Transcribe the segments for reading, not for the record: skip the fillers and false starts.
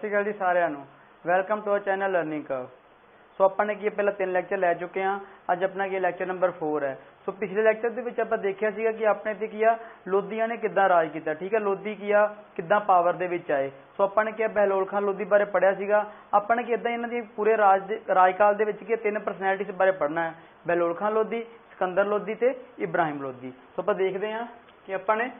सत श्री अकाल जी सारिਆਂ ਨੂੰ। Welcome to our channel learning curve. So ਆਪਾਂ ਨੇ ਕੀ ਪਹਿਲਾਂ 3 ਲੈਕਚਰ ਲੈ ਚੁੱਕੇ ਹਾਂ। ਅੱਜ ਆਪਣਾ ਕੀ ਲੈਕਚਰ ਨੰਬਰ 4 ਹੈ। ਸੋ ਪਿਛਲੇ ਲੈਕਚਰ ਦੇ ਵਿੱਚ ਆਪਾਂ ਦੇਖਿਆ ਸੀਗਾ ਕਿ ਆਪਣੇ ਤੇ ਕੀ ਆ ਲੋਧੀਆਂ ਨੇ ਕਿੱਦਾਂ ਰਾਜ ਕੀਤਾ। ਠੀਕ ਹੈ, ਲੋਧੀ ਕੀ ਆ ਕਿੱਦਾਂ ਪਾਵਰ ਦੇ ਵਿੱਚ ਆਏ। ਸੋ ਆਪਾਂ ਨੇ ਕੀ ਬਹਿਲੋਲ ਖਾਨ ਲੋਧੀ ਬਾਰੇ ਪੜ੍ਹਿਆ ਸੀਗਾ। ਆਪਾਂ ਨੇ ਕਿੱਦਾਂ ਇਹਨਾਂ ਦੀ ਪੂਰੇ ਰਾਜਕਾਲ ਦੇ ਵਿੱਚ ਕੀ 3 ਪਰਸਨੈਲਿਟੀਜ਼ ਬਾਰੇ ਪੜ੍ਹਨਾ ਹੈ, ਬਹਿਲੋਲ ਖਾਨ ਲੋਧੀ, ਸਿਕੰਦਰ ਲੋਧੀ ਤੇ ਇਬਰਾਹਿਮ ਲੋਧੀ। ਸੋ ਆਪਾਂ ਦੇਖਦੇ ਹਾਂ ਕਿ ਆਪਾਂ ਨੇ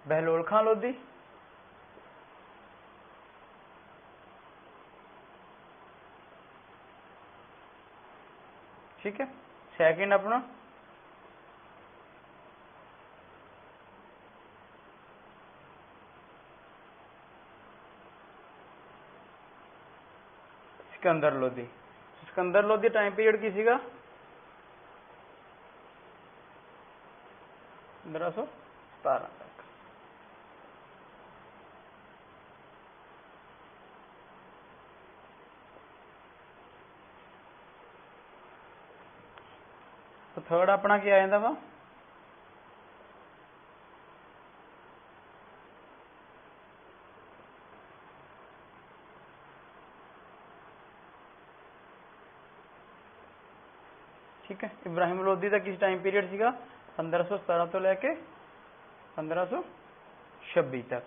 बहलोल खान लोधी, ठीक है। सेकंड अपना सिकंदर लोधी। सिकंदर लोधी टाइम पीरियड की सीगा 1517 तक। तो थर्ड अपना क्या आ जाता वा ठीक है। इब्राहिम लोधी का किस टाइम पीरियड सीगा 1517 तो लेके 1526 तक।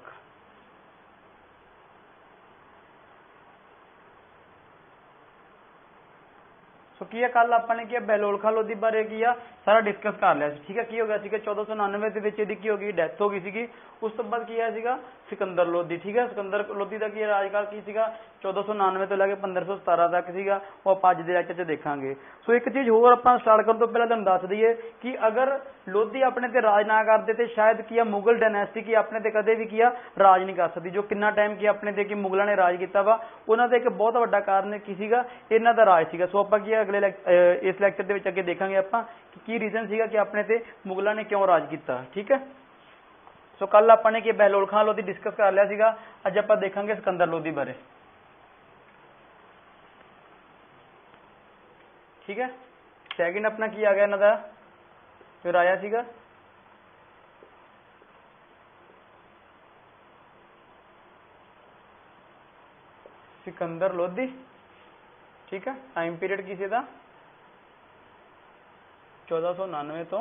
सो की कल अपने की बहलोल खान लोधी बारे की सारा डिस्कस कर लिया। ठीक है, की हो गया 1499 की हो गई डेथ हो गई सी। उस तो बाद की है सिकंदर लोधी। ठीक है, सिकंदर लोधी का की राजकाल की 1499 तो लैके 1517 तक सीगा। वो आप अज के लैक्चर च देखांगे। सो एक चीज़ होर आप स्टार्ट करने तो पहले तुहानूं दस दईए कि अगर लोधी अपने ते राज ना करते तो शायद की मुगल डायनेस्टी की अपने ते कदे भी की राज नहीं कर सकती। जो कितना टाइम की अपने ते कि मुगलों ने राज किया वा उन्होंने एक बहुत वड्डा कारण की सीगा इन्हां दा राज सीगा। सो आपां की अगले इस लैक्चर दे विच अगे देखांगे आपां कि की रीजन सीगा कि अपने ते मुगलों ने क्यों राज किया। ठीक है, सो कल आपने कि बहलोल खान लोधी डिस्कस कर लिया सीगा। अज आपां देखांगे सिकंदर लोधी बारे। ठीक है, सैकेंड अपना की आ गया इन्हां दा जो राजा सीगा सिकंदर लोधी। ठीक है, टाइम पीरियड की सी 1499 तो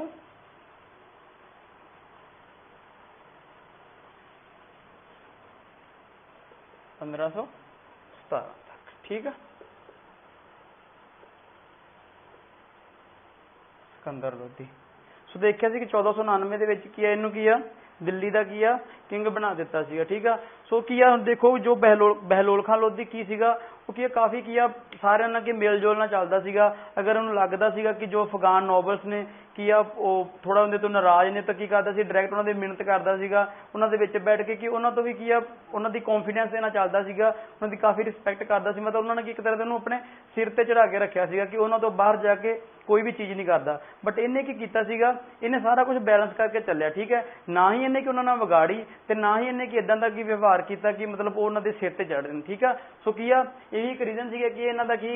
1517 तक। ठीक है, सिकंदर लोधी। सो देखिया सी कि 1499 दे विच की इनू की दिल्ली का की किंग बना दिता सीगा। ठीक है, सो की देखो जो बहलोल खान लोधी की सीगा वो की काफ़ी की सारे ना कि मेल जोल ना चलता सीगा। अगर उन्होंने लगता सीगा कि जो अफगान नॉबल्स ने की थोड़ा उन्हें तो नाराज ने तो की करता सी डायरैक्ट उन्होंने मिन्नत करता सीगा उन्होंने विच बैठ के कि उन्होंने तो भी की उन्होंने कॉन्फिडेंस देना चलता सीगा। उन्होंने काफ़ी रिस्पैक्ट करता सी। मतलब उन्होंने एक तरह से उन्होंने अपने सिर ते चढ़ा के रखा सीगा कि उन्होंने तो बाहर जाके कोई भी चीज़ नहीं करता। बट इन्हें की कीता सीगा, इन्हें सारा कुछ बैलेंस करके चलिया। ठीक है, ना ही इन्हें कि उन्होंने विगाड़ी तो ना ही इन्हें कि इदां दा की व्यवहार किया कि मतलब वो उन्होंने सिर ते चढ़ देन। ठीक है, सो की यही एक रीजन सीगा कि इन्हां दा की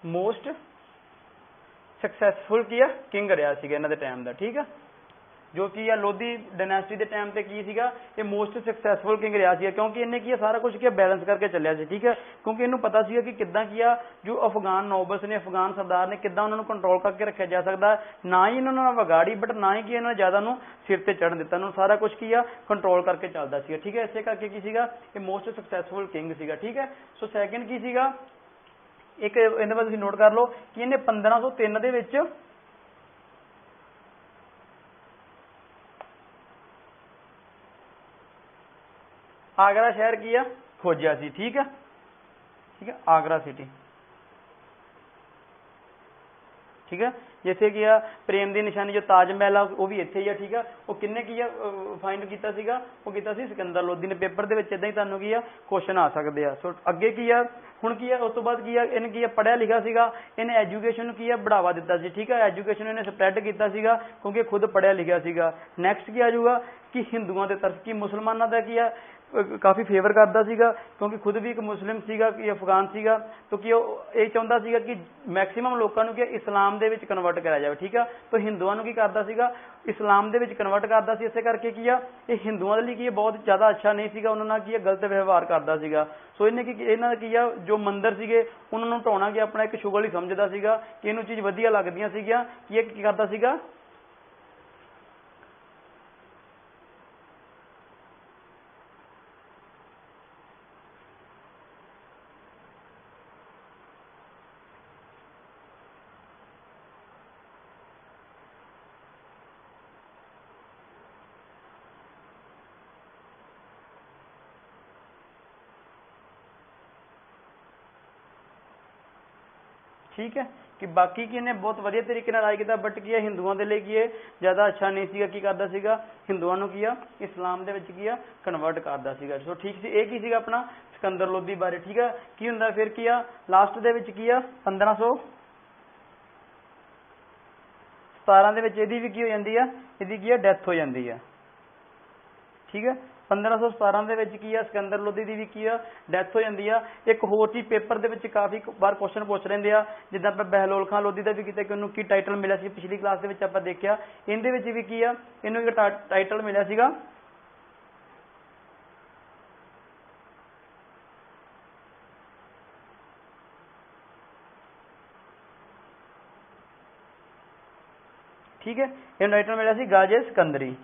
मोस्ट सक्सैसफुल की किंग रहा सीगा इन्हां दे टाइम दा। ठीक है, जो कि लोधी डायनेस्टी के टाइम पे की सीगा ये मोस्ट सक्सैसफुल किंग रहा सीगा क्योंकि इन्हें की सारा कुछ किया बैलेंस करके चलिया सी। ठीक है, क्योंकि इन्हों पता सीगा कि किद्दां किया जो अफगान नॉबल्स ने अफगान सरदार ने किद्दां उन्होंने कंट्रोल करके रखा जा सकता है। ना ही इन्होंने विगाड़ी बट ना ही कि इन्होंने ज़्यादा सिर ते चढ़ दिता। इन्होंने सारा कुछ किया कंट्रोल करके चलता सीगा। ठीक है, इसे करके की सीगा ये मोस्ट सक्सैसफुल किंग सीगा। ठीक है, सो सैकेंड की सीगा एक इहदे बाद तुसीं नोट कर लो कि इन्हें 1503 दे विच आगरा शहर की खोजा सी। ठीक है, ठीक है, आगरा सिटी। ठीक है। जिथे की आ प्रेम की निशानी जो ताज महल आ वो भी इत्थे ही आ, ठीक है। वो किन्ने की आ फाइंड किया सीगा, वो किया सी सिकंदर लोधी ने। पेपर दे विच इदां ही तुहानूं की आ क्वेश्चन आ सकदे आ। सो अगे की आ हुण की आ उस तो बाद की आ इन्हें की आ पढ़िया लिखा सीगा, इन्हें एजुकेशन की आ बढ़ावा दिता सी, ठीक है। एजुकेशन इन्हें स्प्रैड किया सीगा क्योंकि खुद पढ़िया लिखा सीगा। नैक्सट की आ जाऊगा कि हिंदुओं के तरफ की मुसलमानों का की आ काफ़ी फेवर करता सीगा क्योंकि खुद भी एक मुस्लिम सीगा कि अफगान सीगा, तो कि ये चाहता सीगा कि मैक्सीमम लोगों को इस्लाम दे विच कन्वर्ट कराया जाए, ठीक है। तो हिंदुओं की करता सीगा इस्लाम दे विच कन्वर्ट करता सी, इस करके की आ ये हिंदुओं के लिए की बहुत ज़्यादा अच्छा नहीं सीगा, उन्होंने की गलत व्यवहार करता सीगा। सो इन्हें की इन्हों की आ जो मंदिर सीगे उन्होंने ढाउणा कि अपना एक शुगल ही समझदा सीगा कि इन्हू चीज़ वधिया लगदियां सीगियां कि की करता सीगा ठीक है कि बाकी की इन्हें बहुत वधिया तरीके नाल राज किया, बट की है हिंदुओं के लिए की है ज़्यादा अच्छा नहीं सीगा, की करदा सीगा हिंदुओं नूं की आ इस्लाम दे विच की आ कन्वर्ट करदा सीगा। सो ठीक सी एक ही सीगा अपना सिकंदर लोधी बारे, ठीक है। की हुंदा फिर की आ लास्ट दे विच की आ 1517 दे विच इहदी भी की हो जांदी आ, इहदी की आ डैथ हो जांदी आ, ठीक है। 1517 ਦੇ ਵਿੱਚ ਕੀ ਆ ਸਿਕੰਦਰ ਲੋਧੀ ਦੀ ਵੀ ਕੀ ਆ ਡੈਥ ਹੋ ਜਾਂਦੀ ਆ। ਇੱਕ ਹੋਰ ਚੀਜ਼ ਪੇਪਰ ਦੇ ਵਿੱਚ ਕਾਫੀ ਵਾਰ ਕੁਐਸਚਨ ਪੁੱਛ ਲੈਂਦੇ ਆ, ਜਿੱਦਾਂ ਆਪਾਂ ਬਹਿਲੋਲ ਖਾਨ ਲੋਧੀ ਦਾ ਵੀ ਕੀਤਾ ਕਿ ਉਹਨੂੰ ਕੀ ਟਾਈਟਲ ਮਿਲਿਆ ਸੀ, ਪਿਛਲੀ ਕਲਾਸ ਦੇ ਵਿੱਚ ਆਪਾਂ ਦੇਖਿਆ। ਇਹਦੇ ਵਿੱਚ ਵੀ ਕੀ ਆ ਇਹਨੂੰ ਇੱਕ ਟਾਈਟਲ ਮਿਲਿਆ ਸੀਗਾ ठीक है, ਇਹਨੂੰ ਟਾਈਟਲ ਮਿਲਿਆ ਸੀ ਗਾਜ਼ੇ ਸਿਕੰਦਰੀ।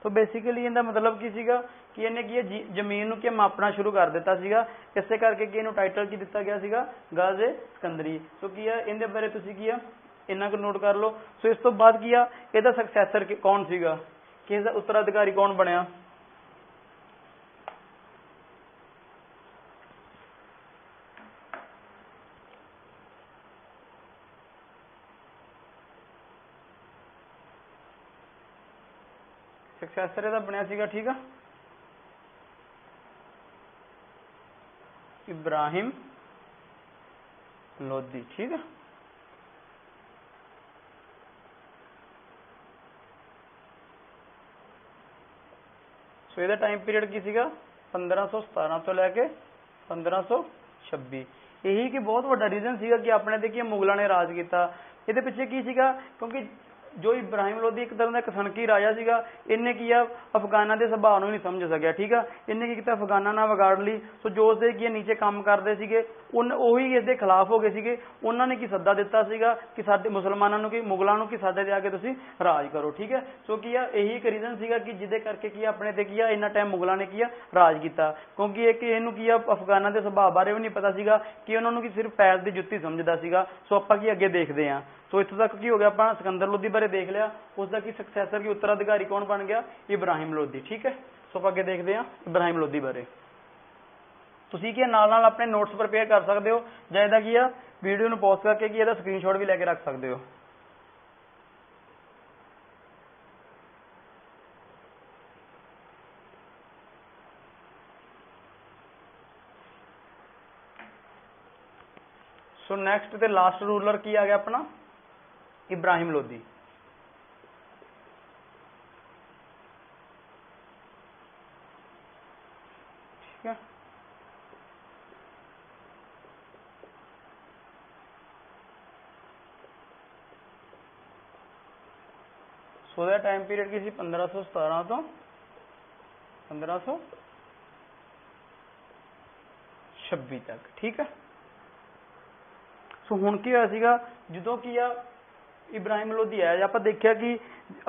तो बेसिकली इनका मतलब की सीगा कि इन्हें की जमीन नूं कि मापना शुरू कर दिता सीगा, इसे करके कि इन्हू टाइटल की दिता गया सीगा गाज़े सिकंदरी। सो की है इनके बारे तुसीं की है इन्ना को नोट कर लो। सो इस तो बाद की आ इहदा सक्सैसर कौन सीगा, कि इसका उत्तराधिकारी कौन बनया। सक्सैसर इहदा बनया सीगा, ठीक है, इब्राहिम लोधी, ठीक है। सो इहदा टाइम पीरियड की सीगा 1517 तो लैके 1526। यही कि बहुत बड़ा रीजन सीगा कि अपने ते की मुगलों ने राज किया। ये पिछे की सीगा क्योंकि जो इब्राहिम लोधी एक तरह का कसनकी राजा सीगा, इन्हें किया अफगाना के सुभाव नहीं समझ सकिया, ठीक है। इन्हें की किया अफगाना नाल विगाड़ ली। सो जो उसके की नीचे काम करते सीगे उही इसके खिलाफ हो गए सीगे, उन्होंने की सद्दा दिता सीगा कि साडे मुसलमानों की मुगलों की साडे ते आके तुसीं राज करो, ठीक है। सो की यही एक रीजन सीगा कि जिदे करके की अपने ते की इन्ना टाइम मुगलों ने की राज किया, क्योंकि एक इनू की अफगाना के सुभाव बारे भी नहीं पता सीगा कि उन्होंने की सिर्फ पैर की जुत्ती समझदा सीगा। सो आपां की अगे देखते हैं। तो इत्थों तक की हो गया अपना सिकंदर लोधी बारे देख लिया, उसका की सक्सैसर की उत्तराधिकारी कौन बन गया इब्राहिम लोधी, ठीक है। सो आप अगे देखते हैं इब्राहिम लोधी बारे। तुसीं की नाल नाल अपने नोट्स प्रिपेयर कर सकते हो, जां इहदा की वीडियो नूं पॉज करके की इहदा स्क्रीनशॉट भी लैके रख सकते हो। सो नैक्सट ते लास्ट रूलर की आ गया अपना इब्राहिम लोधी, ठीक है। सो दा टाइम पीरियड की 1517 तो 1526 तक, ठीक है। सो हुण की होया सीगा जदों की इब्राहिम लोधी आया, आप देखिया कि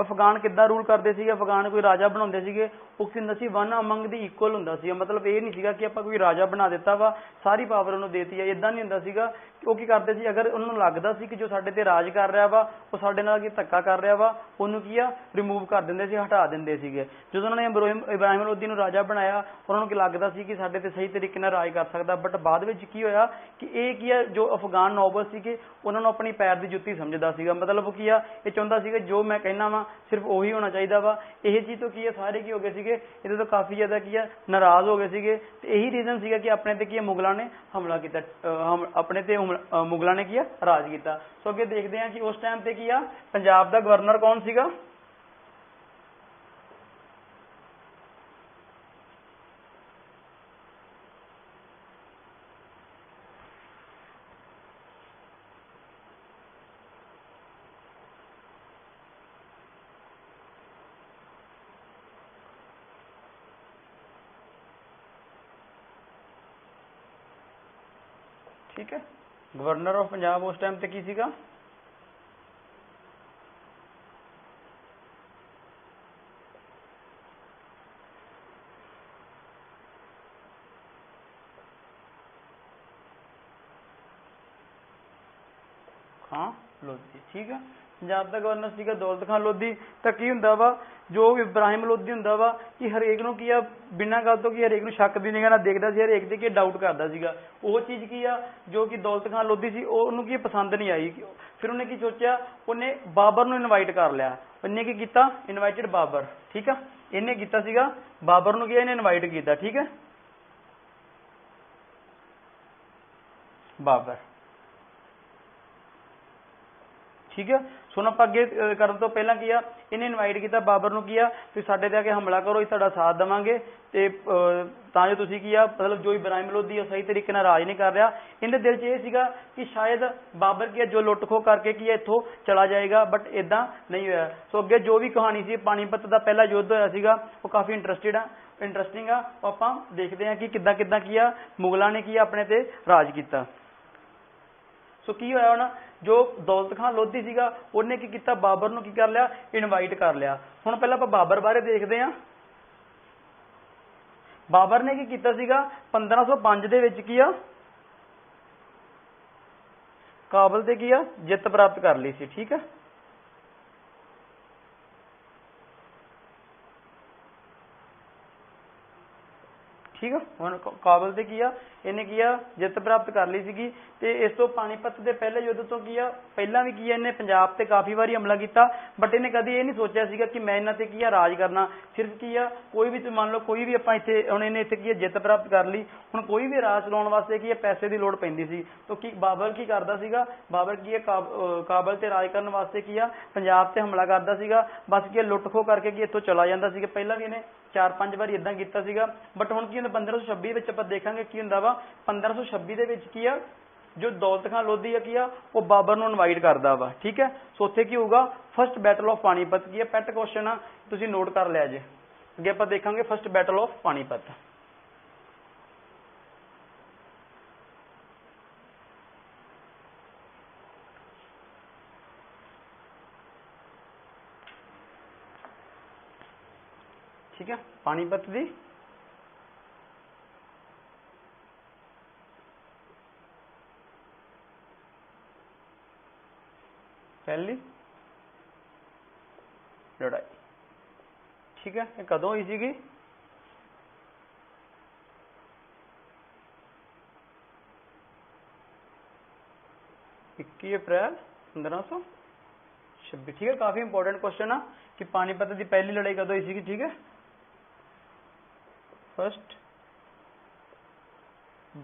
ਅਫਗਾਨ ਕਿੱਦਾਂ ਰੂਲ ਕਰਦੇ ਸੀਗੇ, ਅਫਗਾਨ ਕੋਈ ਰਾਜਾ ਬਣਾਉਂਦੇ ਸੀਗੇ, ਉਹ ਕੀ ਹੁੰਦਾ ਸੀ ਵਨ ਅਮੰਗ ਦੀ ਇਕੁਅਲ ਹੁੰਦਾ ਸੀ, ਮਤਲਬ ਇਹ ਨਹੀਂ ਸੀਗਾ ਕਿ ਆਪਾਂ ਕੋਈ ਰਾਜਾ ਬਣਾ ਦਿੱਤਾ ਵਾ ਸਾਰੀ ਪਾਵਰ ਉਹਨੂੰ ਦੇਤੀ ਹੈ, ਇਦਾਂ ਨਹੀਂ ਹੁੰਦਾ ਸੀਗਾ। ਉਹ ਕੀ ਕਰਦੇ ਸੀ, ਅਗਰ ਉਹਨਾਂ ਨੂੰ ਲੱਗਦਾ ਸੀ ਕਿ ਜੋ ਸਾਡੇ ਤੇ ਰਾਜ ਕਰ ਰਿਹਾ ਵਾ ਉਹ ਸਾਡੇ ਨਾਲ ਕੀ ਧੱਕਾ ਕਰ ਰਿਹਾ ਵਾ, ਉਹਨੂੰ ਕੀ ਆ ਰਿਮੂਵ ਕਰ ਦਿੰਦੇ ਸੀ, ਹਟਾ ਦਿੰਦੇ ਸੀਗੇ। ਜਦੋਂ ਉਹਨਾਂ ਨੇ ਇਬਰਾਹਿਮ ਲੋਧੀ ਨੂੰ ਰਾਜਾ ਬਣਾਇਆ, ਉਹਨਾਂ ਨੂੰ ਕੀ ਲੱਗਦਾ ਸੀ ਕਿ ਸਾਡੇ ਤੇ ਸਹੀ ਤਰੀਕੇ ਨਾਲ ਰਾਜ ਕਰ ਸਕਦਾ, ਬਟ ਬਾਅਦ ਵਿੱਚ ਕੀ ਹੋਇਆ ਕਿ ਇਹ ਕੀ ਆ ਜੋ ਅਫਗਾਨ ਨੋਬਲ ਸੀਗੇ ਉਹਨਾਂ ਨੂੰ ਆਪਣੀ ਪੈਰ ਦੀ ਜੁੱਤੀ ਸਮਝਦਾ ਸੀਗਾ, ਮਤਲਬ ਉਹ ਕੀ ਆ ਇਹ ਚਾਹੁੰਦਾ ਸੀਗਾ ਜੋ ਮੈਂ ਕਹਿਣਾ ਵਾ ਸਿਰਫ ਉਹੀ ਹੋਣਾ ਚਾਹੀਦਾ ਵਾ। ਇਹ ਚੀਜ਼ ਤੋਂ ਕੀ ਆ ਸਾਰੇ ਕੀ ਹੋ ਗਏ ਸੀਗੇ, ਇਹਦੇ ਤੋਂ ਕਾਫੀ ਜ਼ਿਆਦਾ ਕੀ ਆ ਨਾਰਾਜ਼ ਹੋ ਗਏ ਸੀਗੇ, ਤੇ ਇਹੀ ਰੀਜ਼ਨ ਸੀਗਾ ਕਿ ਆਪਣੇ ਤੇ ਕੀ ਆ ਮੁਗਲਾਂ ਨੇ ਹਮਲਾ ਕੀਤਾ, ਆਪਣੇ ਤੇ ਮੁਗਲਾਂ ਨੇ ਕੀ ਆ ਰਾਜ ਕੀਤਾ। ਸੋ ਅੱਗੇ ਦੇਖਦੇ ਹਾਂ ਕਿ ਉਸ ਟਾਈਮ ਤੇ ਕੀ ਆ ਪੰਜਾਬ ਦਾ ਗਵਰਨਰ ਕੌਣ ਸੀਗਾ। ਠੀਕ ਹੈ, ਗਵਰਨਰ ਆਫ ਪੰਜਾਬ ਉਸ ਟਾਈਮ ਤੇ ਕੀ ਸੀਗਾ, ਖਾਂ ਲੋਧੀ। ਠੀਕ ਹੈ, ਪੰਜਾਬ ਦਾ ਗਵਰਨਰ ਸੀਗਾ ਦੌਲਤ ਖਾਂ ਲੋਧੀ। ਤਾਂ ਕੀ ਹੁੰਦਾ ਵਾ ਜੋ ਇਬਰਾਹਿਮ ਲੋਧੀ ਹੁੰਦਾ ਵਾ ਕਿ ਹਰੇਕ ਨੂੰ ਕੀ ਆ ਬਿਨਾਂ ਗੱਲ ਤੋਂ ਕੀ ਹਰੇਕ ਨੂੰ ਸ਼ੱਕ ਦੀ ਨਿਗਾਹ ਨਾਲ ਦੇਖਦਾ ਸੀ, ਹਰੇਕ ਤੇ ਕੀ ਡਾਊਟ ਕਰਦਾ ਸੀਗਾ। ਉਹ ਚੀਜ਼ ਕੀ ਆ ਜੋ ਕਿ ਦੌਲਤ ਖਾਂ ਲੋਧੀ ਸੀ ਉਹਨੂੰ ਕੀ ਪਸੰਦ ਨਹੀਂ ਆਈ। ਫਿਰ ਉਹਨੇ ਕੀ ਸੋਚਿਆ, ਉਹਨੇ ਬਾਬਰ ਨੂੰ ਇਨਵਾਈਟ ਕਰ ਲਿਆ। ਉਹਨੇ ਕੀ ਕੀਤਾ, ਇਨਵਾਈਟਡ ਬਾਬਰ। ਠੀਕ ਆ, ਇਹਨੇ ਕੀਤਾ ਸੀਗਾ ਬਾਬਰ ਨੂੰ ਕੀ ਇਹਨੇ ਇਨਵਾਈਟ ਕੀਤਾ। ਠੀਕ ਹੈ, ਬਾਬਰ। ਠੀਕ ਹੈ, ਸੁਣ ਆਪਾਂ ਅੱਗੇ ਕਰਨ ਤੋਂ ਪਹਿਲਾਂ ਕੀ ਆ ਇਹਨੇ ਇਨਵਾਈਟ ਕੀਤਾ ਬਾਬਰ ਨੂੰ, ਕੀ ਆ ਤੁਸੀਂ ਸਾਡੇ ਤੇ ਆ ਕੇ ਹਮਲਾ ਕਰੋ, ਅਸੀਂ ਤੁਹਾਡਾ ਸਾਥ ਦੇਵਾਂਗੇ ਤੇ ਤਾਂ ਜੋ ਤੁਸੀਂ ਕੀ ਆ ਮਤਲਬ ਜੋ ਇਬਰਾਹਿਮ ਲੋਧੀ ਉਹ ਸਹੀ ਤਰੀਕੇ ਨਾਲ ਰਾਜ ਨਹੀਂ ਕਰ ਰਿਹਾ। ਇਹਦੇ ਦਿਲ 'ਚ ਇਹ ਸੀਗਾ ਕਿ ਸ਼ਾਇਦ ਬਾਬਰ ਕੀ ਆ ਜੋ ਲੁੱਟ ਖੋਹ ਕਰਕੇ ਕੀ ਆ ਇੱਥੋਂ ਚਲਾ ਜਾਏਗਾ, ਬਟ ਇਦਾਂ ਨਹੀਂ ਹੋਇਆ। ਸੋ ਅੱਗੇ ਜੋ ਵੀ ਕਹਾਣੀ ਸੀ ਪਾਣੀਪਤ ਦਾ ਪਹਿਲਾ ਯੁੱਧ ਹੋਇਆ ਸੀਗਾ ਉਹ ਕਾਫੀ ਇੰਟਰਸਟਿੰਗ ਆ। ਆਪਾਂ ਦੇਖਦੇ ਹਾਂ ਕਿ ਕਿੱਦਾਂ ਕਿੱਦਾਂ ਕੀ ਆ ਮੁਗਲਾਂ ਨੇ ਕੀ ਆ ਆਪਣੇ ਤੇ ਰਾਜ ਕੀਤਾ। ਸੋ ਕੀ ਹੋਇਆ ਹੁਣ, ਜੋ ਦੌਲਤ ਖਾਂ ਲੋਧੀ ਸੀਗਾ ਉਹਨੇ ਕੀ ਕੀਤਾ, ਬਾਬਰ ਨੂੰ ਕੀ ਕਰ ਲਿਆ, ਇਨਵਾਈਟ ਕਰ ਲਿਆ। ਹੁਣ ਪਹਿਲਾਂ ਆਪਾਂ ਬਾਬਰ ਬਾਰੇ ਦੇਖਦੇ ਹਾਂ। ਬਾਬਰ ਨੇ ਕੀ ਕੀਤਾ ਸੀਗਾ 1505 ਦੇ ਵਿੱਚ ਕੀ ਆ ਕਾਬਲ ਤੇ ਕੀ ਆ ਜਿੱਤ ਪ੍ਰਾਪਤ ਕਰ ਲਈ ਸੀ। ਠੀਕ ਹੈ, ਠੀਕ ਆ, ਹੁਣ ਕਾਬਲ ਤੇ ਕੀ ਆ ਇਹਨੇ ਕੀ ਆ ਜਿੱਤ ਪ੍ਰਾਪਤ ਕਰ ਲਈ ਸੀਗੀ। ਤੇ ਇਸ ਤੋਂ ਪਾਣੀਪਤ ਦੇ ਪਹਿਲੇ ਯੁੱਧ ਤੋਂ ਕੀ ਆ ਪਹਿਲਾਂ ਵੀ ਕੀ ਆ ਇਹਨੇ ਪੰਜਾਬ ਤੇ ਕਾਫੀ ਵਾਰੀ ਹਮਲਾ ਕੀਤਾ, ਬਟ ਇਹਨੇ ਕਦੀ ਇਹ ਨਹੀਂ ਸੋਚਿਆ ਸੀਗਾ ਕਿ ਮੈਂ ਇਹਨਾਂ ਤੇ ਕੀ ਆ ਰਾਜ ਕਰਨਾ। ਸਿਰਫ ਕੀ ਆ ਕੋਈ ਵੀ ਮੰਨ ਲਓ ਕੋਈ ਵੀ ਆਪਾਂ ਇੱਥੇ ਹੁਣ ਇਹਨੇ ਇੱਥੇ ਕੀ ਆ ਜਿੱਤ ਪ੍ਰਾਪਤ ਕਰ ਲਈ। ਹੁਣ ਕੋਈ ਵੀ ਰਾਜ ਚਲਾਉਣ ਵਾਸਤੇ ਕੀ ਆ ਪੈਸੇ ਦੀ ਲੋੜ ਪੈਂਦੀ ਸੀ। ਤਾਂ ਕੀ ਬਾਬਰ ਕੀ ਕਰਦਾ ਸੀਗਾ, ਬਾਬਰ ਕੀ ਆ ਕਾਬਲ ਤੇ ਰਾਜ ਕਰਨ ਵਾਸਤੇ ਕੀ ਆ ਪੰਜਾਬ ਤੇ ਹਮਲਾ ਕਰਦਾ ਸੀਗਾ। ਬਸ ਕੀ ਲੁੱਟ ਖੋਹ ਕਰਕੇ ਕੀ ਇੱਥੋਂ ਚਲਾ ਜਾਂਦਾ ਸੀਗਾ। ਪਹਿਲਾਂ ਵੀ ਇਹਨੇ 4-5 ਵਾਰੀ ਇਦਾਂ ਕੀਤਾ ਸੀਗਾ। ਬਟ ਹੁਣ ਕੀ ਹੁੰਦਾ 1526 ਵਿੱਚ ਆਪਾਂ ਦੇਖਾਂਗੇ ਕੀ ਹੁੰਦਾ ਵਾ 1526 ਦੇ ਵਿੱਚ ਕੀ ਆ ਜੋ ਦੌਲਤ ਖਾਂ ਲੋਧੀ ਆ ਕੀ ਆ ਉਹ ਬਾਬਰ ਨੂੰ ਇਨਵਾਈਟ ਕਰਦਾ ਵਾ। ਠੀਕ ਹੈ, ਸੋ ਉੱਥੇ ਕੀ ਹੋਊਗਾ ਫਸਟ ਬੈਟਲ ਆਫ ਪਾਣੀਪਤ। ਕੀ ਆ ਪੈਟ ਕੁਐਸਚਨ ਆ, ਤੁਸੀਂ ਨੋਟ ਕਰ ਲਿਆ ਜੇ। ਅੱਗੇ ਆਪਾਂ ਦੇਖਾਂਗੇ ਫਸਟ ਬੈਟਲ ਆਫ ਪਾਣੀਪਤ। ठीक है, पानीपत दी पहली लड़ाई। ठीक है, ये कदों हुई सी 21 अप्रैल 1526। ठीक है, काफी इंपॉर्टेंट क्वेश्चन है कि पानीपत की पहली लड़ाई कदों हुई सी। ठीक है, फर्स्ट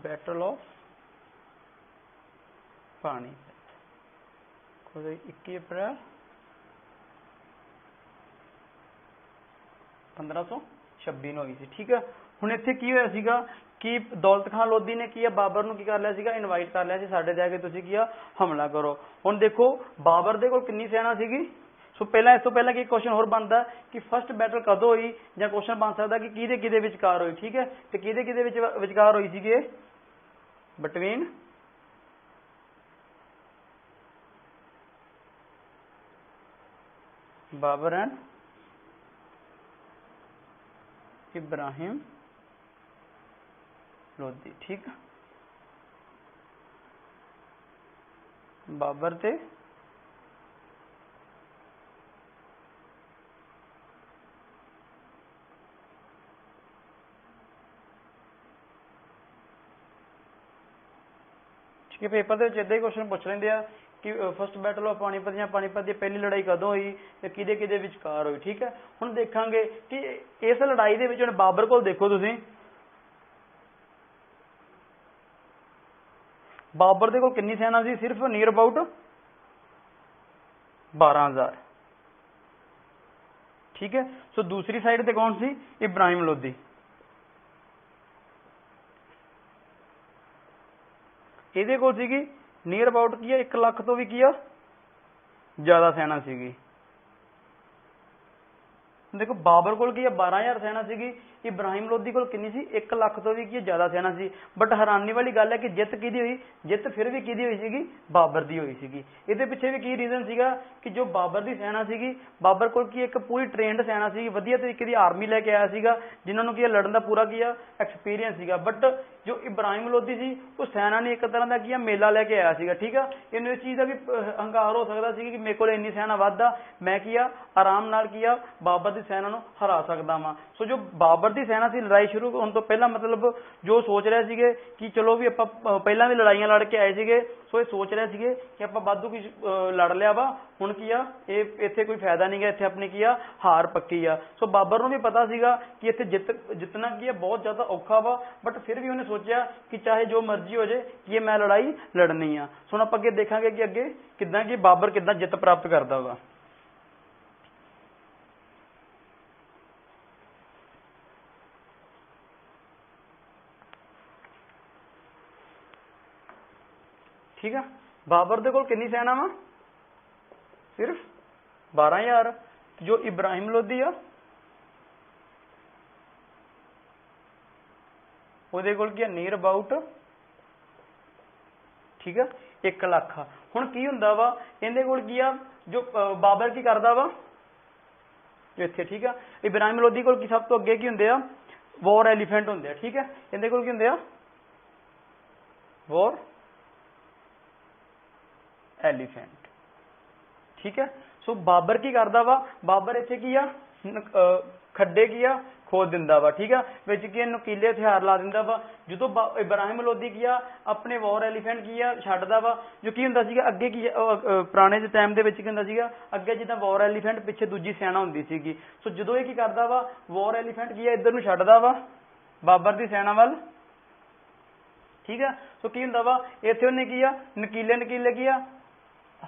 बैटल ऑफ पानीपत 21 अप्रैल 1526 ਨੂੰ ਹੋਈ ਸੀ। ਠੀਕ ਹੈ, ਹੁਣ ਇੱਥੇ ਕੀ ਹੋਇਆ ਸੀਗਾ ਕਿ ਦੌਲਤ ਖਾਂ ਲੋਧੀ ਨੇ ਕੀ ਆ ਬਾਬਰ ਨੂੰ ਕੀ ਕਰ ਲਿਆ ਸੀਗਾ ਇਨਵਾਈਟ ਕਰ ਲਿਆ ਸੀ ਸਾਡੇ ਜਾ ਕੇ ਤੁਸੀਂ ਕੀ ਆ ਹਮਲਾ ਕਰੋ। ਹੁਣ ਦੇਖੋ ਬਾਬਰ ਦੇ ਕੋਲ ਕਿੰਨੀ ਸੈਨਾ ਸੀਗੀ। ਸੋ ਪਹਿਲਾਂ ਇਸ ਤੋਂ ਪਹਿਲਾਂ ਕੀ ਕੁਐਸਚਨ ਹੋਰ ਬਣਦਾ ਕਿ ਫਸਟ ਬੈਟਲ ਕਦੋਂ ਹੋਈ, ਜਾਂ ਕੁਐਸਚਨ ਬਣ ਸਕਦਾ ਕਿ ਕਿਹਦੇ ਕਿਹਦੇ ਵਿਚਕਾਰ ਹੋਈ। ਠੀਕ ਹੈ, ਤੇ ਕਿਹਦੇ ਕਿਹਦੇ ਵਿਚਕਾਰ ਹੋਈ ਸੀਗੀ ਬਿਟਵੀਨ बाबर एंड इब्राहिम लोधी। ठीक, बाबर ते ठीक है। पेपर ਦੇ ਵਿੱਚ ਇਦਾਂ ਹੀ ਕੁਐਸਚਨ ਪੁੱਛ ਲੈਂਦੇ ਆ कि फस्ट बैटल ऑफ पानीपत या पानीपत की पहली लड़ाई कदों हुई ते किहदे किहदे विचकार हुई। ठीक है, हुण देखांगे कि इस लड़ाई दे विच हुण बाबर कोल देखो तुसीं, बाबर दे कोल कितनी सेना सी? सिर्फ नियर अबाउट 12,000। ठीक है, सो दूसरी साइड ते कौन सी? इब्राहिम लोधी। ਇਹਦੇ ਕੋਲ ਸੀਗੀ ਨੀਅਰ ਅਬਾਊਟ ਕੀ ਹੈ 1 ਲੱਖ ਤੋਂ ਵੀ ਕੀ ਆ ਜ਼ਿਆਦਾ ਸੈਨਾ ਸੀਗੀ। देखो बाबर कोल की 12,000 सेना सी, इब्राहिम लोधी कोल कितनी सी? 1 लाख तो भी की ज्यादा सेना सी। बट हैरानी वाली गल है कि जित किहदी हुई? जित फिर भी किहदी हुई सी? बाबर दी हुई सी। इहदे पिछे भी की रीजन सीगा कि जो बाबर दी सेना सी, बाबर कोल की एक पूरी ट्रेंड सेना सी, वधिया तरीके दी आर्मी लैके आया सीगा, जिन्होंने की लड़न दा पूरा किया एक्सपीरियंस सीगा। बट जो इब्राहिम लोधी सी वो सेना ने एक तरह का की मेला लैके आया सीगा। ठीक है, इन्हू इस चीज़ का भी हंकार हो सकता सी कि मेरे को इन्नी सेना वध आ, मैं किया आराम नाल किया बाबर दी सेना नूं हरा सकदा वां। सो जो बाबर दी सेना सी लड़ाई शुरू होने तो पहला मतलब जो सोच रहे सीगे कि चलो भी आपां पहलां भी लड़ाइयां लड़ के आए सीगे, सो ये सोच रहे सीगे कि आपां वाधू कुछ लड़ लिया वा, हुण की आ इत्थे कोई फायदा नहीं गा, इत्थे अपनी की आ हार पक्की आ। सो बाबर नूं भी पता सीगा कि इत्थे जितना की है बहुत ज़्यादा औखा वा, बट फिर भी उन्हें सोचा कि चाहे जो मर्जी हो जाए कि मैं लड़ाई लड़नी आ। सो हुण आपां अगे देखांगे कि अगे किद्दां कि बाबर किद्दां जित प्राप्त करदा वा। ठीक है, बाबर दे कोल कितनी सेना वा? सिर्फ 12,000। जो इब्राहिम लोधी आ ਉਹਦੇ ਕੋਲ ਕੀ ਨੀਅਰ ਅਬਾਊਟ, ठीक है 1 ਲੱਖ। ਹੁਣ ਕੀ ਹੁੰਦਾ ਵਾ ਇਹਦੇ ਕੋਲ ਕੀ ਆ? ਜੋ ਬਾਬਰ ਕੀ ਕਰਦਾ ਵਾ ਇੱਥੇ, ਠੀਕ ਆ ਇਬਰਾਹਿਮ ਲੋਧੀ ਕੋਲ ਕੀ ਸਭ ਤੋਂ ਅੱਗੇ ਕੀ ਹੁੰਦੇ ਆ? ਵॉर एलिफेंट ਹੁੰਦੇ ਆ। ठीक है, ਇਹਦੇ ਕੋਲ ਕੀ ਹੁੰਦੇ ਆ? War elephant. ठीक है, सो बाबर की करदा वा? बाबर इत्थे की आ खड्डे की आ खोद दिंदा वा। ठीक है, विच की नुकीले हथियार ला दिंदा वा। जो इब्राहिम लोधी की आ अपने वॉर एलिफेंट की आ छड्डदा वा। जो की हुंदा सीगा अगे की पुराने टाइम दे विच की हुंदा सीगा अगे जिद्दां वॉर एलिफेंट पिछे दूजी सेना हुंदी सीगी। सो जदों ये की करदा वा वॉर एलिफेंट की आ इधर नूं छड्डदा वा बाबर दी सेना वल। ठीक है, सो की हुंदा वा इत्थे उहने की आ नकीले की आ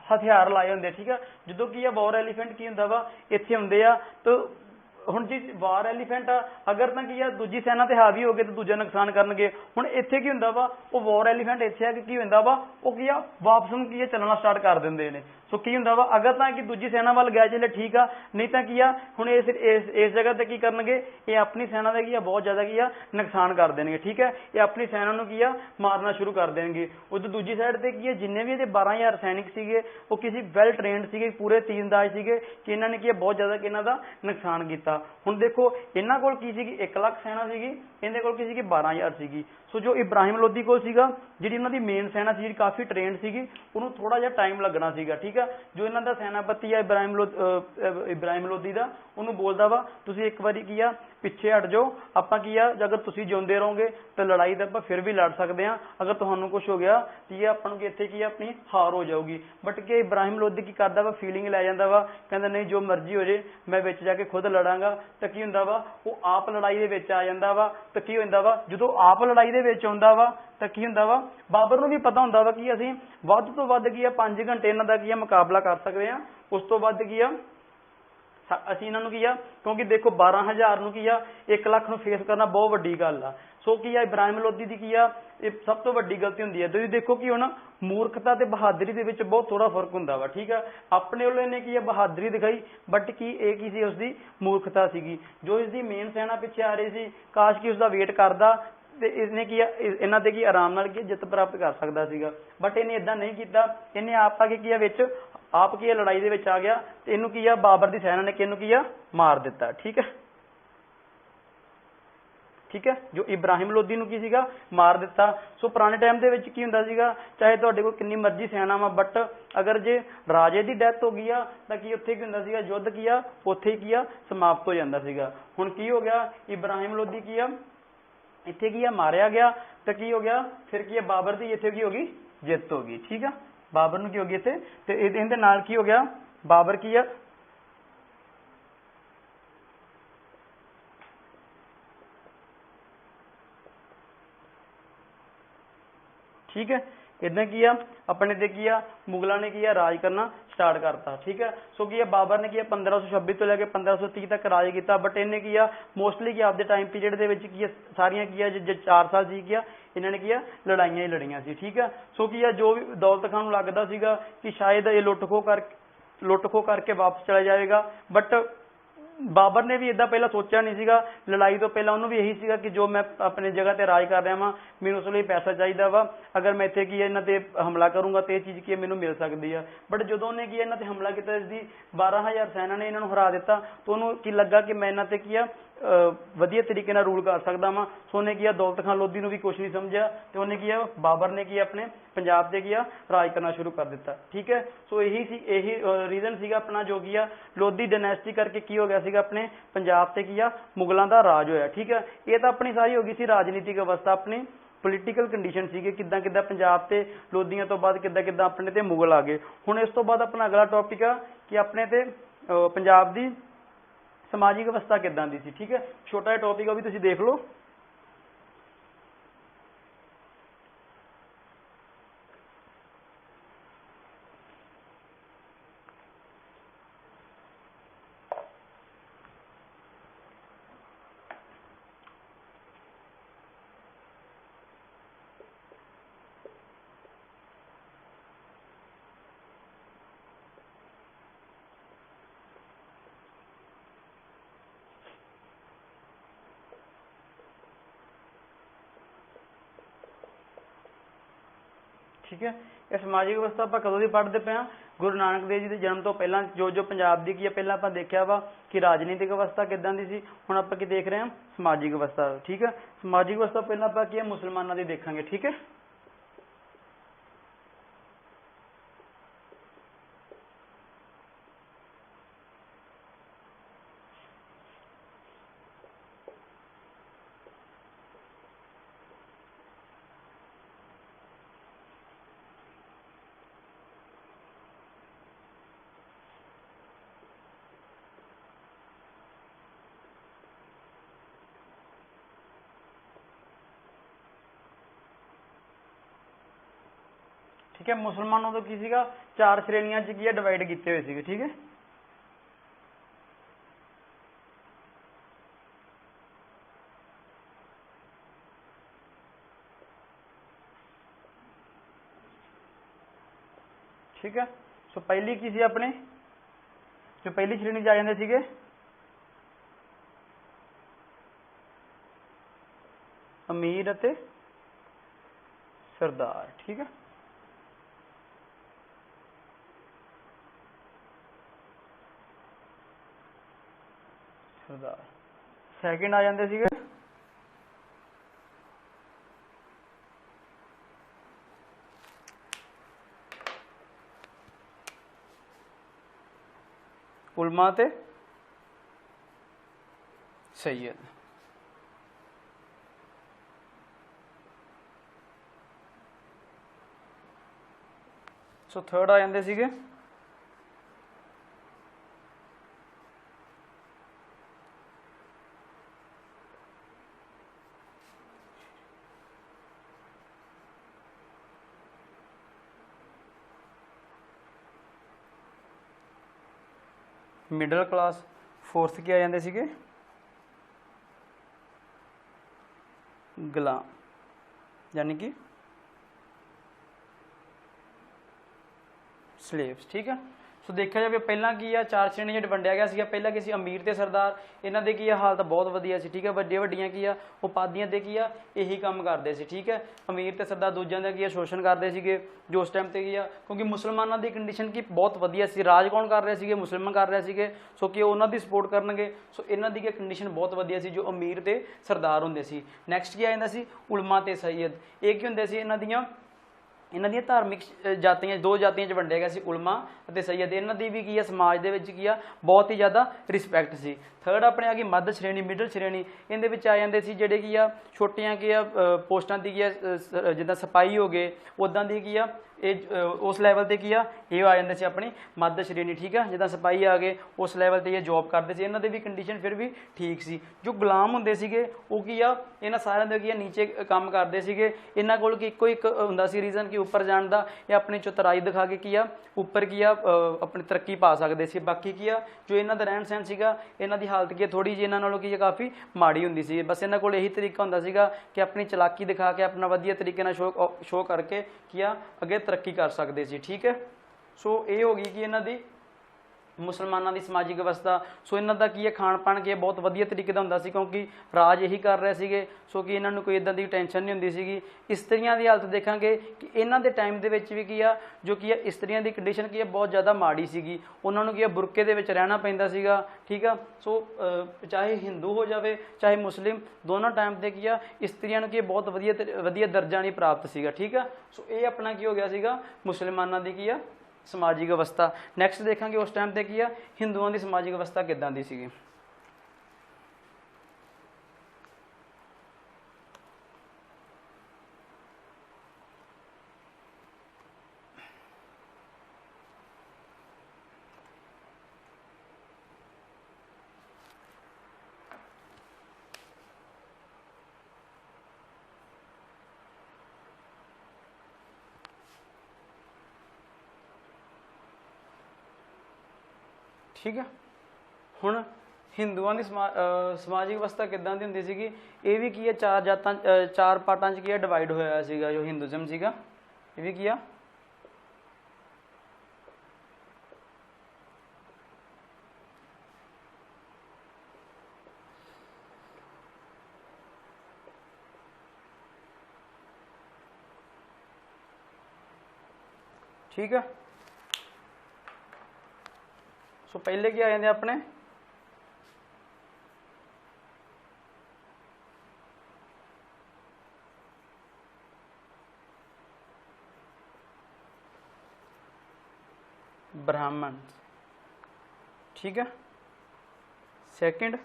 हथियार लाए होंगे। ठीक है, जो की है वॉर एलिफेंट की हुंदा वा इत्थे हुंदे आ। तो हुण जी वॉर एलिफेंट अगर तां की है दूजी सेना ते हावी हो गए तो दूजा नुकसान करनगे। हुण इत्थे की हुंदा वा वो वॉर एलिफेंट इत्थे आ कि की हुंदा वा वो की आ वापस नूं की है चलना स्टार्ट कर दिंदे ने। सो की हुंदा वा अगर तां कि दूजी सेना वाल गया जिहले ठीक आ, नहीं तां की आ हुण इस जगह ते की करनगे ये अपनी सेना दा की आ बहुत ज़्यादा की आ नुकसान कर देंगे। ठीक है, ये अपनी सेना नूं की आ मारना शुरू कर देंगे। उधर दूजी साइड ते की है जिन्ने भी इहदे 12,000 सैनिक सीगे वो किसी वैल ट्रेंड सीगे, पूरे तीरंदाज सीगे कि इन्हां ने की बहुत ज़्यादा कि इन्हां दा नुकसान किया। हुण देखो इन्हां कोल की सीगी 1 लाख सेना सीगी, इहदे कोल की सीगी 12,000 सीगी। सो जो इब्राहिम लोधी कोल सीगा जिहड़ी इन्हां दी मेन सेना सी काफ़ी ट्रेंड सीगी, उहनूं थोड़ा जिहा टाइम लगना सीगा। ठीक है, जो इन्हां दा सेनापति है इब्राहिम लोधी दा उहनूं बोलदा वा तुसीं एक बारी की आ पिछे हट जाओ, आपां की आ अगर तुसीं जिउंदे रहोगे तो लड़ाई तो आपां फिर भी लड़ सकते हैं, अगर तुहानूं कुछ हो गया तो ये आपां नूं इत्थे की अपनी हार हो जाऊगी। बट कि इब्राहिम लोधी की करदा वा फीलिंग लै जांदा वा, कहंदा नहीं जो मर्जी हो जाए मैं विच जाके खुद लड़ांगा। तो की हुंदा वा वो आप लड़ाई दे विच आ जांदा वा। तो की हुंदा वा जदों आप लड़ाई दे विच आउंदा वा तो की हुंदा वा बाबर नूं भी पता हुंदा वा कि असीं वध तो वध की 5 घंटे इन्हां दा की मुकाबला कर सकते हैं, उस तो वध की असीं इन्हां नूं की आ क्योंकि देखो 12,000 नूं की आ 1 लाख नूं फेस करना बहुत वड्डी गल आ। सो की आ इब्राहिम लोधी दी की आ ये सब तो वड्डी गलती हुंदी है। तुसीं देखो कि हुण मूर्खता ते बहादरी दे विच बहुत थोड़ा फर्क हुंदा वा। ठीक है, अपने वालों ने की बहादरी दिखाई बट की एक ही सी उसदी मूर्खता सीगी। जो इसदी मेन सेना पिछे आ रही सी काश कि उसदा वेट करदा ते इसने की इन्हां ते की आराम नाल की जित प्राप्त कर सकदा सीगा, बट इन्हें इदां नहीं कीता। इन्हें आप आके की विच आप की लड़ाई दे विच आ गया ते इहनूं की आ बाबर दी सेना ने किहनूं की आ मार दिता। ठीक है, ठीक है, जो इब्राहिम लोधी नूं की सीगा मार दिता। सो पुराने टाइम दे विच की हुंदा सीगा, चाहे तुहाडे कोल किन्नी मर्जी सेना वा, बट अगर जे राजे दी डेथ हो गई आ तां की उत्थे की हुंदा सीगा, युद्ध की आ उत्थे की आ समाप्त हो जांदा सीगा। हुण की हो गया, इब्राहिम लोधी की आ इत्थे की आ मारिया गया, तो की हो गया फिर की बाबर दी इत्थे की होगी जित हो गई। ठीक है, बाबर नूं की हो गई इत्थे, ते इहदे नाल की हो गया बाबर की आ ठीक है, इदां की आ अपने ते की आ मुगलों ने की आ राज करना स्टार्ट करता। ठीक है, सो की बाबर ने की 1526 तो लैके 1530 तक राज किया, बट इन्हें की मोस्टली की आपके टाइम पीरियड के विच की सारिया की जो 4 साल सी की इन्होंने की लड़ाइयां ही लड़ियां सी। ठीक है, सो की जो भी दौलत खान नूं लगदा सीगा कि शायद ये लुट खो करके वापस चला जाएगा, बट बाबर ने भी इदा पहला सोचा नहीं सीगा। लड़ाई तो पहला उन्होंने भी यही सीगा कि जो मैं अपनी जगह ते राज कर रहा वा, मैनूं उस लई पैसा चाहिए वा, अगर मैं इत्थे की इन्हां ते हमला करूंगा तो यह चीज़ की मैनूं मिल सकती है। बट जो उन्हें की इन्हां ते हमला किया, इसकी 12,000 सेना ने इन्हों हरा दिता, तो उन्होंने की लगा कि मैं इन्हां ते की वधिया तरीके नाल रूल कर सकदा वां। सो उन्हें की दौलत खान लोधी नूं भी कुछ नहीं समझिया, तो उन्हें की बाबर ने की अपने पंजाब ते की राज करना शुरू कर दिता। ठीक है, सो यही रीजन सीगा अपना जो की लोधी डायनेस्टी करके की हो गया सीगा अपने पंजाब ते की मुगलों का राज होया। ठीक है, ये तो अपनी सारी हो गई सी राजनीतिक अवस्था, अपनी पोलीटिकल कंडीशन सीगे किद्दां किद्दां पंजाब ते लोधियां तो बाद किद्दां किद्दां अपने ते मुगल आ गए। हुण इस तो बाद अपना अगला टॉपिक है कि अपने ते पंजाब दी समाजिक अवस्था किद्दां दी सी। ठीक है, छोटा जिहा टॉपिक है, भी तुसीं देख लो। ठीक है, ये समाजिक व्यवस्था आप कदों की पढ़ते पे हाँ, गुरु नानक देव जी के जन्म तो पहला जो पंजाब की है पहला आप देखा वा कि राजनीतिक अवस्था किदां दी सी, हुण आप की देख रहे हैं समाजिक अवस्था। ठीक है, समाजिक अवस्था पहला आप की मुसलमानों की देखांगे। ठीक है, ठीक है, मुसलमानों तो की सीगा 4 श्रेणियां च की डिवाइड किए हुए सीगे। ठीक है, ठीक है, सो पहली की सी अपने जो पहली श्रेणी च आ जाते सीगे अमीर अते सरदार। ठीक है, सरदार। सैकेंड आ जाते सीगे उलमा ते सैयद। सो थर्ड आ जाते सीगे मिडल क्लास। फोर्थ के आ जाते सीगे गुलाम, यानी कि स्लेव्स। ठीक है, ਸੋ ਦੇਖਿਆ ਜਾਵੇ ਪਹਿਲਾਂ ਕੀ ਆ, 4 ਸ਼੍ਰੇਣੀਆਂ 'ਚ ਵੰਡਿਆ ਗਿਆ ਸੀਗਾ। ਪਹਿਲਾਂ ਕੀ ਸੀ, ਅਮੀਰ ਤੇ ਸਰਦਾਰ, ਇਹਨਾਂ ਦੇ ਕੀ ਆ ਹਾਲਤ ਬਹੁਤ ਵਧੀਆ ਸੀ, ਠੀਕ ਹੈ। ਵੱਡੀਆਂ ਵੱਡੀਆਂ ਕੀ ਆ ਉਪਾਧੀਆਂ ਤੇ ਕੀ ਆ ਇਹੀ ਕੰਮ ਕਰਦੇ ਸੀ, ਠੀਕ ਹੈ। ਅਮੀਰ ਤੇ ਸਰਦਾਰ ਦੂਜਿਆਂ ਦਾ ਕੀ ਆ ਸ਼ੋਸ਼ਣ ਕਰਦੇ ਸੀਗੇ ਜੋ ਉਸ ਟਾਈਮ ਤੇ ਕੀ ਆ, ਕਿਉਂਕਿ ਮੁਸਲਮਾਨਾਂ ਦੀ ਕੰਡੀਸ਼ਨ ਕੀ ਬਹੁਤ ਵਧੀਆ ਸੀ, ਰਾਜ ਕੌਣ ਕਰ ਰਹੇ ਸੀਗੇ, ਮੁਸਲਮਾਨ ਕਰ ਰਹੇ ਸੀਗੇ, ਸੋ ਕਿ ਉਹਨਾਂ ਦੀ ਸਪੋਰਟ ਕਰਨਗੇ। ਸੋ ਇਹਨਾਂ ਦੀ ਕੀ ਕੰਡੀਸ਼ਨ ਬਹੁਤ ਵਧੀਆ ਸੀ, ਜੋ ਅਮੀਰ ਤੇ ਸਰਦਾਰ ਹੁੰਦੇ ਸੀ। ਨੈਕਸਟ ਕੀ ਆ ਜਾਂਦਾ ਸੀ, ਉਲਮਾ ਤੇ ਸੈਯਦ। ਇਹ ਕੀ ਹੁੰਦੇ ਸੀ, ਇਹਨਾਂ ਦੀਆਂ ਧਾਰਮਿਕ ਜਾਤੀਆਂ 2 ਜਾਤੀਆਂ 'ਚ ਵੰਡਿਆ ਗਿਆ ਸੀ, ਉਲਮਾ ਅਤੇ ਸੈਯਦ। ਇਹਨਾਂ ਦੀ ਵੀ ਕੀ ਆ ਸਮਾਜ ਦੇ ਵਿੱਚ ਕੀ ਆ ਬਹੁਤ ਹੀ ਜ਼ਿਆਦਾ ਰਿਸਪੈਕਟ ਸੀ। ਥਰਡ ਆਪਣੇ ਆ ਗਈ ਮੱਧ ਸ਼੍ਰੇਣੀ, ਮਿਡਲ ਸ਼੍ਰੇਣੀ। ਇਹਦੇ ਵਿੱਚ ਆ ਜਾਂਦੇ ਸੀ ਜਿਹੜੇ ਕੀ ਆ ਛੋਟੀਆਂ ਕੀ ਆ ਪੋਸਟਾਂ ਦੀ ਕੀ ਆ ਜਿੱਦਾਂ ਸਿਪਾਹੀ ਹੋ ਗਏ, ਉੱਦਾਂ ਦੀ ਕੀ ਆ ਇਹ ਉਸ ਲੈਵਲ ਤੇ ਕੀ ਆ ਇਹ ਆ ਜਾਂਦੇ ਸੀ ਆਪਣੀ ਮੱਧ ਸ਼੍ਰੇਣੀ, ਠੀਕ ਆ। ਜਿੱਦਾਂ ਸਿਪਾਹੀ ਆ ਗਏ ਉਸ ਲੈਵਲ ਤੇ ਇਹ ਜੋਬ ਕਰਦੇ ਸੀ। ਇਹਨਾਂ ਦੀ ਵੀ ਕੰਡੀਸ਼ਨ ਫਿਰ ਵੀ ਠੀਕ ਸੀ। ਜੋ ਗੁਲਾਮ ਹੁੰਦੇ ਸੀਗੇ ਉਹ ਕੀ ਆ ਇਹਨਾਂ ਸਾਰਿਆਂ ਦੇ ਕੀ ਆ ਨੀਚੇ ਕੰਮ ਕਰਦੇ ਸੀਗੇ। ਇਹਨਾਂ ਕੋਲ ਕੀ ਇੱਕੋ ਇੱਕ ਹੁੰਦਾ ਸੀ ਰੀਜ਼ਨ ਕਿ ਉੱਪਰ ਜਾਣ ਦਾ, ਇਹ ਆਪਣੀ ਚਤੁਰਾਈ ਦਿਖਾ ਕੇ ਕੀ ਆ ਉੱਪਰ ਕੀ ਆ ਆਪਣੀ ਤਰੱਕੀ ਪਾ ਸਕਦੇ ਸੀ। ਬਾਕੀ ਕੀ ਆ ਜੋ ਇਹਨਾਂ ਦਾ ਰਹਿਣ ਸਹਿਣ ਸੀਗਾ, ਇਹਨਾਂ ਦੀ ਹਾਲਤ ਕੀ ਥੋੜੀ ਜਿਹੀ ਇਹਨਾਂ ਨਾਲੋਂ ਕੀ ਕਾਫੀ ਮਾੜੀ ਹੁੰਦੀ ਸੀ। ਬਸ ਇਹਨਾਂ ਕੋਲ ਇਹੀ ਤਰੀਕਾ ਹੁੰਦਾ ਸੀਗਾ ਕਿ ਆਪਣੀ ਚਲਾਕੀ ਦਿਖਾ ਕੇ ਆਪਣਾ ਵਧੀਆ ਤਰੀਕੇ ਨਾਲ ਸ਼ੋਅ ਕਰਕੇ ਕੀ ਆ ਅੱਗੇ ਤਰੱਕੀ ਕਰ ਸਕਦੇ ਸੀ, ਠੀਕ ਹੈ। ਸੋ ਇਹ ਹੋ ਗਈ ਕਿ ਇਹਨਾਂ ਦੀ ਮੁਸਲਮਾਨਾਂ ਦੀ ਸਮਾਜਿਕ ਵਿਵਸਥਾ। ਸੋ ਇਹਨਾਂ ਦਾ ਕੀ ਹੈ ਖਾਣ ਪਾਣ ਕੀ ਬਹੁਤ ਵਧੀਆ ਤਰੀਕੇ ਦਾ ਹੁੰਦਾ ਸੀ, ਕਿਉਂਕਿ ਰਾਜ ਇਹੀ ਕਰ ਰਹੇ ਸੀਗੇ। ਸੋ ਕਿ ਇਹਨਾਂ ਨੂੰ ਕੋਈ ਇਦਾਂ ਦੀ ਟੈਨਸ਼ਨ ਨਹੀਂ ਹੁੰਦੀ ਸੀਗੀ। ਇਸਤਰੀਆਂ ਦੀ ਹਾਲਤ ਦੇਖਾਂਗੇ ਕਿ ਇਹਨਾਂ ਦੇ ਟਾਈਮ ਦੇ ਵਿੱਚ ਵੀ ਕੀ ਆ ਜੋ ਕੀ ਆ ਇਸਤਰੀਆਂ ਦੀ ਕੰਡੀਸ਼ਨ ਕੀ ਆ ਬਹੁਤ ਜ਼ਿਆਦਾ ਮਾੜੀ ਸੀਗੀ। ਉਹਨਾਂ ਨੂੰ ਕੀ ਆ ਬੁਰਕੇ ਦੇ ਵਿੱਚ ਰਹਿਣਾ ਪੈਂਦਾ ਸੀਗਾ, ਠੀਕ ਆ। ਸੋ ਚਾਹੇ ਹਿੰਦੂ ਹੋ ਜਾਵੇ ਚਾਹੇ ਮੁਸਲਿਮ, ਦੋਨੋਂ ਟਾਈਮ ਤੇ ਕੀ ਆ ਇਸਤਰੀਆਂ ਨੂੰ ਕੀ ਬਹੁਤ ਵਧੀਆ ਦਰਜਾ ਨਹੀਂ ਪ੍ਰਾਪਤ ਸੀਗਾ, ਠੀਕ ਆ। ਸੋ ਇਹ ਆਪਣਾ ਕੀ ਹੋ ਗਿਆ ਸੀਗਾ ਮੁਸਲਮਾਨਾਂ ਦੀ ਕੀ ਆ ਸਮਾਜਿਕ ਅਵਸਥਾ। ਨੈਕਸਟ ਦੇਖਾਂਗੇ ਉਸ ਟਾਈਮ ਤੇ ਕੀ ਆ ਹਿੰਦੂਆਂ ਦੀ ਸਮਾਜਿਕ ਅਵਸਥਾ ਕਿੱਦਾਂ ਦੀ ਸੀਗੀ। ਠੀਕ ਹੈ। ਹੁਣ ਹਿੰਦੂਆਂ ਦੀ ਸਮਾਜਿਕ ਅਵਸਥਾ ਕਿੱਦਾਂ ਦੀ ਹੁੰਦੀ ਸੀਗੀ, ਇਹ ਵੀ ਕੀ ਹੈ 4 ਜਾਤਾਂ 4 ਪਾਰਟਾਂ 'ਚ ਕੀ ਹੈ ਡਿਵਾਈਡ ਹੋਇਆ ਸੀਗਾ ਜੋ ਹਿੰਦੂਜ਼ਮ ਸੀਗਾ। ਇਹ ਵੀ ਕੀ ਆ ਠੀਕ ਹੈ। ਸੋ ਪਹਿਲੇ ਕੀ ਆ ਜਾਂਦੇ ਆਪਣੇ ब्राह्मण, ठीक है। सेकंड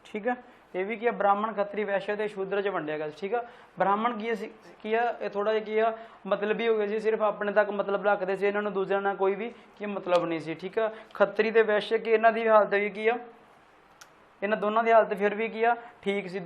ठीक है। ये भी क्या ब्राह्मण खत्री वैश्य ते शूद्र च वंडिया गया, ठीक है। ब्राह्मण की थोड़ा जिहा की मतलब भी हो गया सी, सिर्फ अपने तक मतलब रखते थे, इन्होंने दूसरे नाल कोई भी की मतलब नहीं सी, ठीक है। खत्री ते वैश्य की इन्हां दी हालत की आ इन्हां दोनों की हालत फिर भी की आ ठीक सी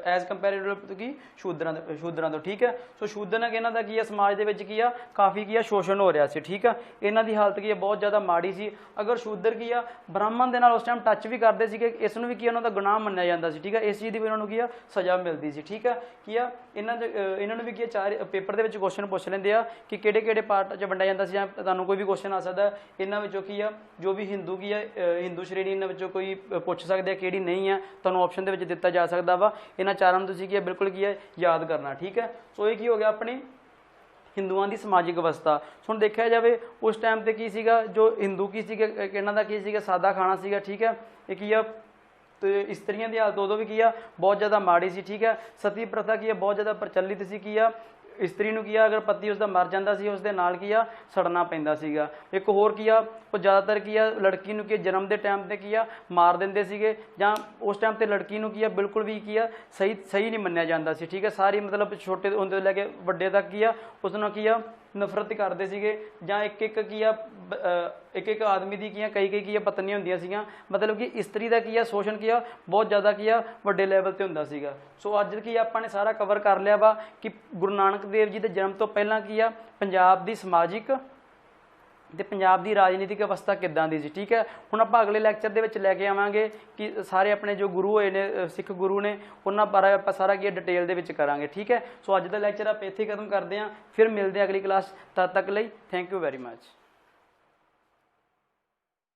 एज कंपेरेटिव की शूद्रां तो, ठीक है। सो शूद्र ने इन्हां दा की समाज दे विच की आ काफ़ी की शोषण हो रहा सी, ठीक है। इन्हां दी हालत की बहुत ज़्यादा माड़ी सी। अगर शूद्र की ब्राह्मण दे नाल उस टाइम टच भी करते सी, इस नूं भी की उन्हां दा गुनाह मन्निया जांदा सी, ठीक है। इस चीज़ की भी उन्हां नूं की सज़ा मिलती सी, ठीक है। की इन्हां नूं भी की 4 पेपर दे विच क्वेश्चन पुछ लैंदे आ कि किहड़े पार्ट च वंडिया जांदा सी, जां तुहानूं कोई भी क्वेश्चन आ सकदा इन्हां विचों की जो भी हिंदू की हिंदू श्रेणी इन्हां विचों कोई पुछ सकदे किहड़ी नहीं है, तुहानूं ऑप्शन दे विच दित्ता जा सकदा वा। इन्हां चारां नूं तुसीं की बिल्कुल की याद करना, ठीक है। सो ये की हो गया अपनी हिंदुओं की समाजिक अवस्था। हुण देखा जाए उस टाइम ते की सीगा जो हिंदू की सीगे इन्हां दा की सीगा सादा खाना सीगा, ठीक है। ये की तो इस्त्रियां दी हालत उदों भी की बहुत ज़्यादा माड़ी सी, ठीक है। सती प्रथा की बहुत ज़्यादा प्रचलित सी, की ਇਸਤਰੀ ਨੂੰ ਕੀ ਆ, ਅਗਰ ਪਤੀ ਉਸਦਾ ਮਰ ਜਾਂਦਾ ਸੀ ਉਸਦੇ ਨਾਲ ਕੀ ਆ ਸੜਨਾ ਪੈਂਦਾ ਸੀਗਾ। ਇੱਕ ਹੋਰ ਕੀ ਆ, ਉਹ ਜ਼ਿਆਦਾਤਰ ਕੀ ਆ ਲੜਕੀ ਨੂੰ ਕੀ ਜਨਮ ਦੇ ਟਾਈਮ ਤੇ ਕੀ ਆ ਮਾਰ ਦਿੰਦੇ ਸੀਗੇ, ਜਾਂ ਉਸ ਟਾਈਮ ਤੇ ਲੜਕੀ ਨੂੰ ਕੀ ਆ ਬਿਲਕੁਲ ਵੀ ਕੀ ਆ ਸਹੀ ਨਹੀਂ ਮੰਨਿਆ ਜਾਂਦਾ ਸੀ, ਠੀਕ ਹੈ। ਸਾਰੀ ਮਤਲਬ ਛੋਟੇ ਹੁੰਦੇ ਤੋਂ ਲੈ ਕੇ ਵੱਡੇ ਤੱਕ ਕੀ ਆ ਉਸ ਨਾਲ ਕੀ ਆ ਨਫ਼ਰਤ ਕਰਦੇ ਸੀਗੇ, ਜਾਂ ਇੱਕ ਇੱਕ ਆਦਮੀ ਦੀ ਕੀ ਆ ਕਈ ਕੀ ਆ ਪਤਨੀਆਂ ਹੁੰਦੀਆਂ ਸੀਗੀਆਂ, ਮਤਲਬ ਕਿ ਇਸਤਰੀ ਦਾ ਕੀ ਆ ਸ਼ੋਸ਼ਣ ਕੀ ਆ ਬਹੁਤ ਜ਼ਿਆਦਾ ਕੀ ਆ ਵੱਡੇ ਲੈਵਲ ਤੇ ਹੁੰਦਾ ਸੀਗਾ। ਸੋ ਅੱਜ ਕੀ ਆਪਾਂ ਨੇ ਸਾਰਾ ਕਵਰ ਕਰ ਲਿਆ ਵਾ ਕਿ ਗੁਰੂ ਨਾਨਕ ਦੇਵ ਜੀ ਦੇ ਜਨਮ ਤੋਂ ਪਹਿਲਾਂ ਕੀ ਆ ਪੰਜਾਬ ਦੀ ਸਮਾਜਿਕ ਤੇ ਪੰਜਾਬ ਦੀ ਰਾਜਨੀਤਿਕ ਅਵਸਥਾ ਕਿੱਦਾਂ ਦੀ ਸੀ, ਠੀਕ ਹੈ। ਹੁਣ ਆਪਾਂ ਅਗਲੇ ਲੈਕਚਰ ਦੇ ਵਿੱਚ ਲੈ ਕੇ ਆਵਾਂਗੇ ਕਿ ਸਾਰੇ ਆਪਣੇ ਜੋ ਗੁਰੂ ਹੋਏ ਨੇ ਸਿੱਖ ਗੁਰੂ ਨੇ ਉਹਨਾਂ ਬਾਰੇ ਆਪਾਂ ਸਾਰਾ ਕੀ ਡਿਟੇਲ ਦੇ ਵਿੱਚ ਕਰਾਂਗੇ, ਠੀਕ ਹੈ। ਸੋ ਅੱਜ ਦਾ ਲੈਕਚਰ ਆਪਾਂ ਇੱਥੇ ਖਤਮ ਕਰਦੇ ਹਾਂ, ਫਿਰ ਮਿਲਦੇ ਹਾਂ ਅਗਲੀ ਕਲਾਸ। ਤਦ ਤੱਕ ਲਈ ਥੈਂਕ ਯੂ ਵੈਰੀ ਮੱਚ।